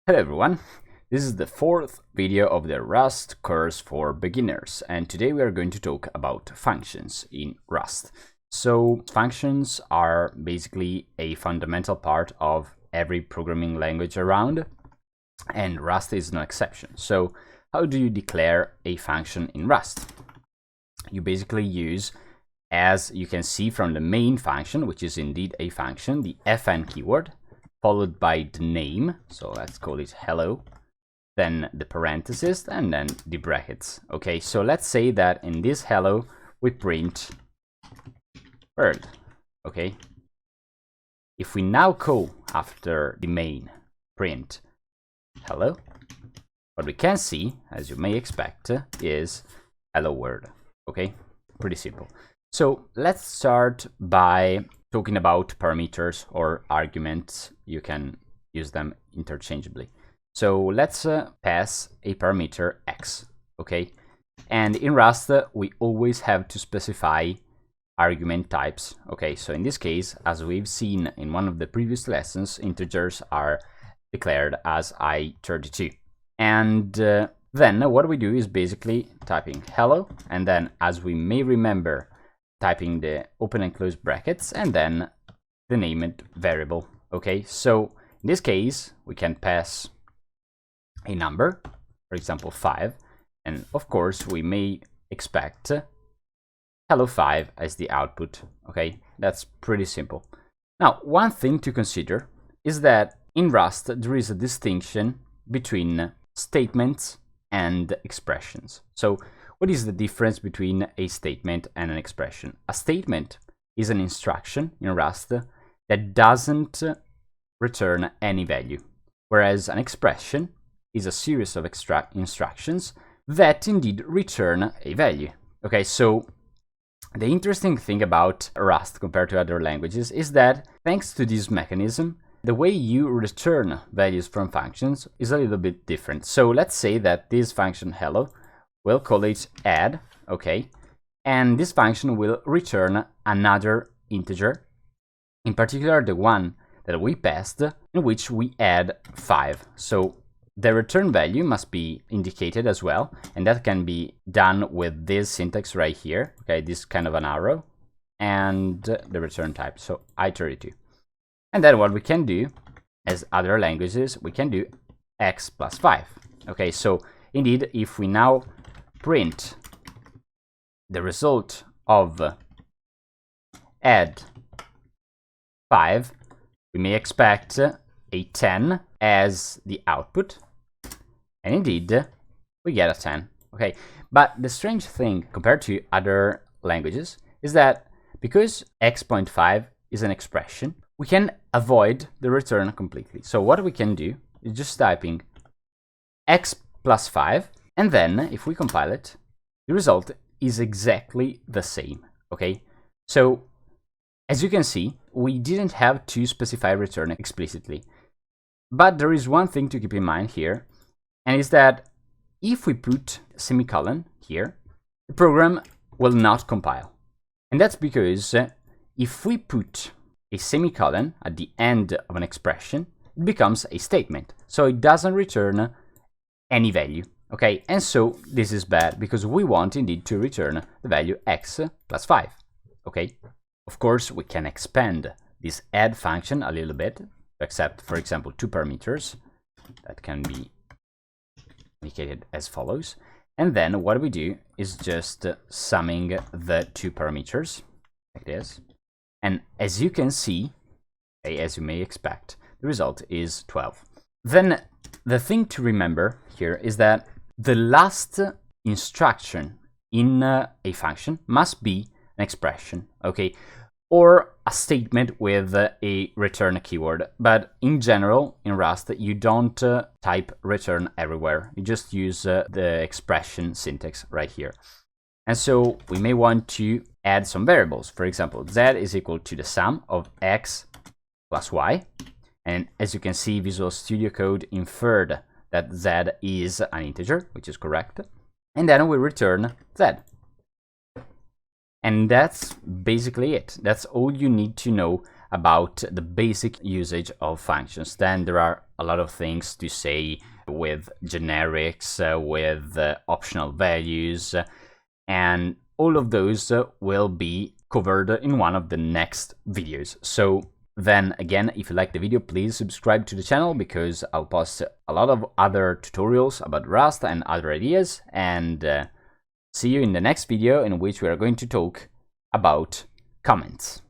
Hello everyone, this is the fourth video of the Rust course for beginners, and today we are going to talk about functions in Rust. So functions are basically a fundamental part of every programming language around, and Rust is no exception. So how do you declare a function in Rust? You basically use, as you can see from the main function, which is indeed a function, the fn keyword, followed by the name, so let's call it hello, then the parentheses, and then the brackets. Okay, so let's say that in this hello we print world. Okay, if we now call after the main print hello, what we can see, as you may expect, is hello world. Okay, pretty simple. So let's start by talking about parameters or arguments. You can use them interchangeably. So let's pass a parameter x, okay? And in Rust, we always have to specify argument types, okay? So in this case, as we've seen in one of the previous lessons, integers are declared as i32. And then what we do is basically typing hello, and then, as we may remember, typing the open and close brackets, and then the named variable. Okay, so in this case, we can pass a number, for example 5, and of course we may expect hello 5 as the output. Okay, that's pretty simple. Now, one thing to consider is that in Rust there is a distinction between statements and expressions. So what is the difference between a statement and an expression? A statement is an instruction in Rust that doesn't return any value, whereas an expression is a series of instructions that indeed return a value. Okay, so the interesting thing about Rust compared to other languages is that thanks to this mechanism, the way you return values from functions is a little bit different. So let's say that this function hello, we'll call it add, okay, and this function will return another integer, in particular the one that we passed, in which we add 5. So the return value must be indicated as well, and that can be done with this syntax right here, okay, this kind of an arrow, and the return type, so i32. And then what we can do, as other languages, we can do x plus 5. Okay, so indeed, if we now print the result of add 5, we may expect a 10 as the output, and indeed we get a 10. Okay, but the strange thing compared to other languages is that because x.5 is an expression, we can avoid the return completely. So what we can do is just typing x plus 5, and then if we compile it, the result is exactly the same. Okay, so as you can see, we didn't have to specify return explicitly, but there is one thing to keep in mind here, and is that if we put a semicolon here, the program will not compile. And that's because if we put a semicolon at the end of an expression, it becomes a statement, so it doesn't return any value. Okay, and so this is bad because we want indeed to return the value x plus 5. Okay, of course we can expand this add function a little bit to accept, for example, 2 parameters that can be indicated as follows, and then what we do is just summing the 2 parameters like this. And as you can see, as you may expect, the result is 12. Then the thing to remember here is that the last instruction in a function must be an expression, okay, or a statement with a return keyword. But in general, in Rust, you don't type return everywhere. You just use the expression syntax right here. And so we may want to add some variables. For example, z is equal to the sum of x plus y. And as you can see, Visual Studio Code inferred that z is an integer, which is correct. And then we return z. And that's basically it. That's all you need to know about the basic usage of functions. Then there are a lot of things to say with generics, with optional values, and all of those will be covered in one of the next videos. So then again, if you like the video, please subscribe to the channel, because I'll post a lot of other tutorials about Rust and other ideas, and see you in the next video, in which we are going to talk about comments.